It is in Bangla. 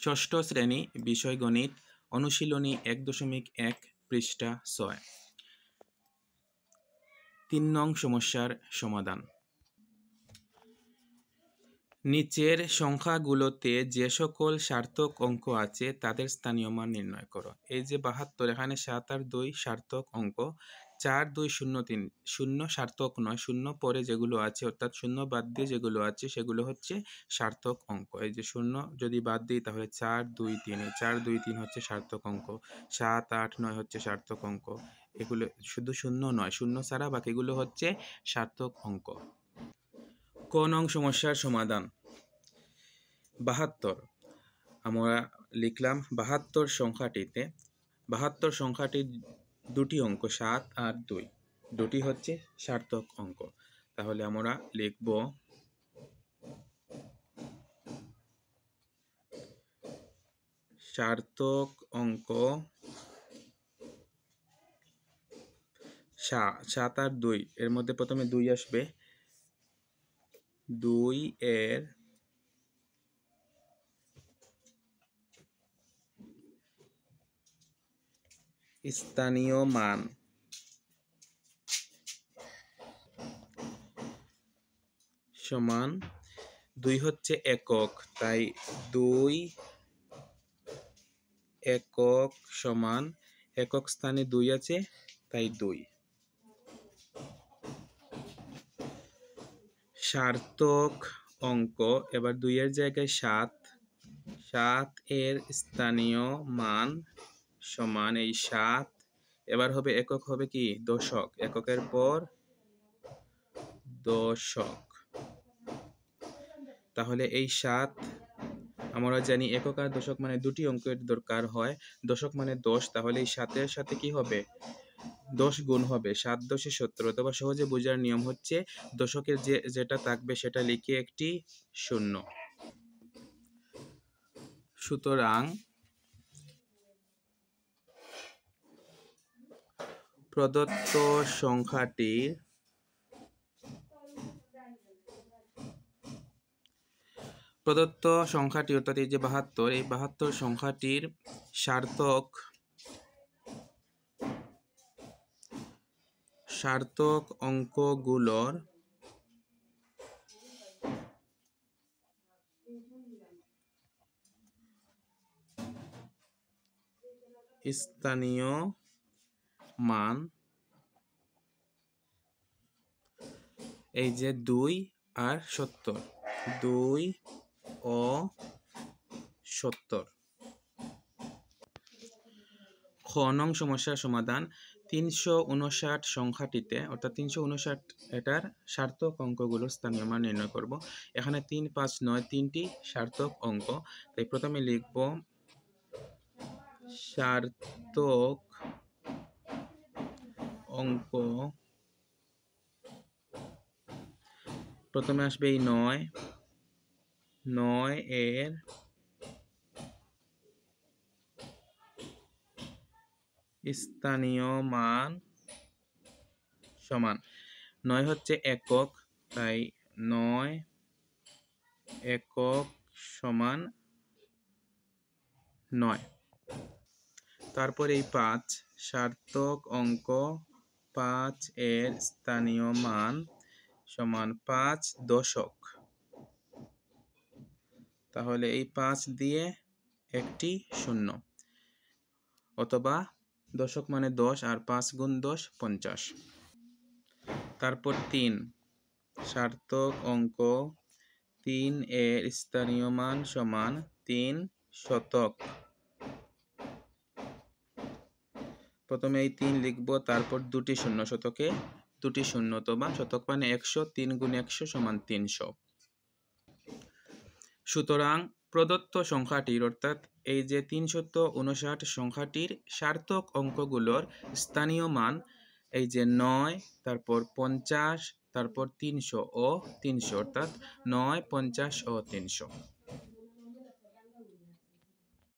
ষষ্ঠ শ্রেণী বিষয় গণিত অনুশীলনী 1.1 পৃষ্ঠা 6। 3 নং সমস্যার সমাধান। নিচের সংখ্যাগুলোতে যে সকল সার্থক অঙ্ক আছে তাদের স্থানীয় মান নির্ণয় করো। এই যে 72, এখানে 7 আর 2 সার্থক অঙ্ক। 4, 2, 0, 3 শূন্য সার্থক নয়, শূন্য পরে যেগুলো আছে অর্থাৎ শূন্য বাদ দিয়ে যেগুলো আছে সেগুলো হচ্ছে সার্থক অঙ্ক। এই যে শূন্য যদি বাদ দিই তাহলে 4, 2, 3, 4, 2, 3 হচ্ছে সার্থক অঙ্ক। 7, 8, 9 হচ্ছে সার্থক অঙ্ক। এগুলো শুধু শূন্য নয়, শূন্য ছাড়া বাকিগুলো হচ্ছে সার্থক অঙ্ক। ক নং সমস্যার সমাধান। 72 আমরা লিখলাম 72 সংখ্যাটিতে 72 সংখ্যাটির দুটি অঙ্ক 7 আর 2, দুটি হচ্ছে সার্থক অঙ্ক। তাহলে আমরা লিখব সার্থক অঙ্ক 7 আর 2, এর মধ্যে প্রথমে 2 আসবে। 2 এর স্থানীয় মান সমান 2 হচ্ছে একক, তাই 2 একক সমান একক স্থানে 2 আছে তাই 2। সার্থক অঙ্ক এবার 2 এর জায়গায় 7, 7 এর স্থানীয় মান সমান এই 7, এবার হবে একক, হবে কি দশক, এককের পর দশক। তাহলে এই 7 আমরা জানি একক আর দশক মানে দুটি অঙ্কের দরকার হয়, দশক মানে 10, তাহলে এই 7 এর সাথে কি হবে 10 গুণ হবে, 7 10 70। অথবা সহজে বোঝার নিয়ম হচ্ছে দশকের যেটা থাকবে সেটা লিখে একটি শূন্য। সুতরাং প্রদত্ত সংখ্যাটির অর্থাৎ এই যে 72, এই 72 সংখ্যাটির সার্থক অঙ্কগুলোর স্থানীয় মান এই যে 2 আর 70, 2 ও 70। খ নং সমস্যার সমাধান। 359 সংখ্যাটিতে অর্থাৎ 359 এটার সার্থক অঙ্কগুলোর স্থানীয় মান নির্ণয় করব। এখানে 3, 5, 9 তিনটি সার্থক অঙ্ক, তাই প্রথমে লিখব সার্থক অঙ্ক। প্রথমে আসবে এই 9, 9 এর স্থানীয় মান সমান 9 হচ্ছে একক, তাই 9 একক সমান 9। তারপর এই 5 সার্থক অঙ্ক, 5 এর স্থানীয় মান সমান 5 দশক। তাহলে এই 5 দিয়ে একটি শূন্য, অথবা দশক মানে 10 আর 5 গুণ 10 50। তারপর 3 সার্থক অঙ্ক, 3 এর স্থানীয় মান সমান 3 শতক। প্রথমে এই 3 লিখব, তারপর দুটি শূন্য, শতকে দুটি শূন্য, অথবা শতক মানে 100, 3 গুণ 100 সমান 300। সুতরাং প্রদত্ত সংখ্যাটির অর্থাৎ এই যে 359 সংখ্যাটির সার্থক অঙ্কগুলোর স্থানীয় মান এই যে 9, তারপর 50, তারপর 300 ও 300, অর্থাৎ 9, 50 ও 300।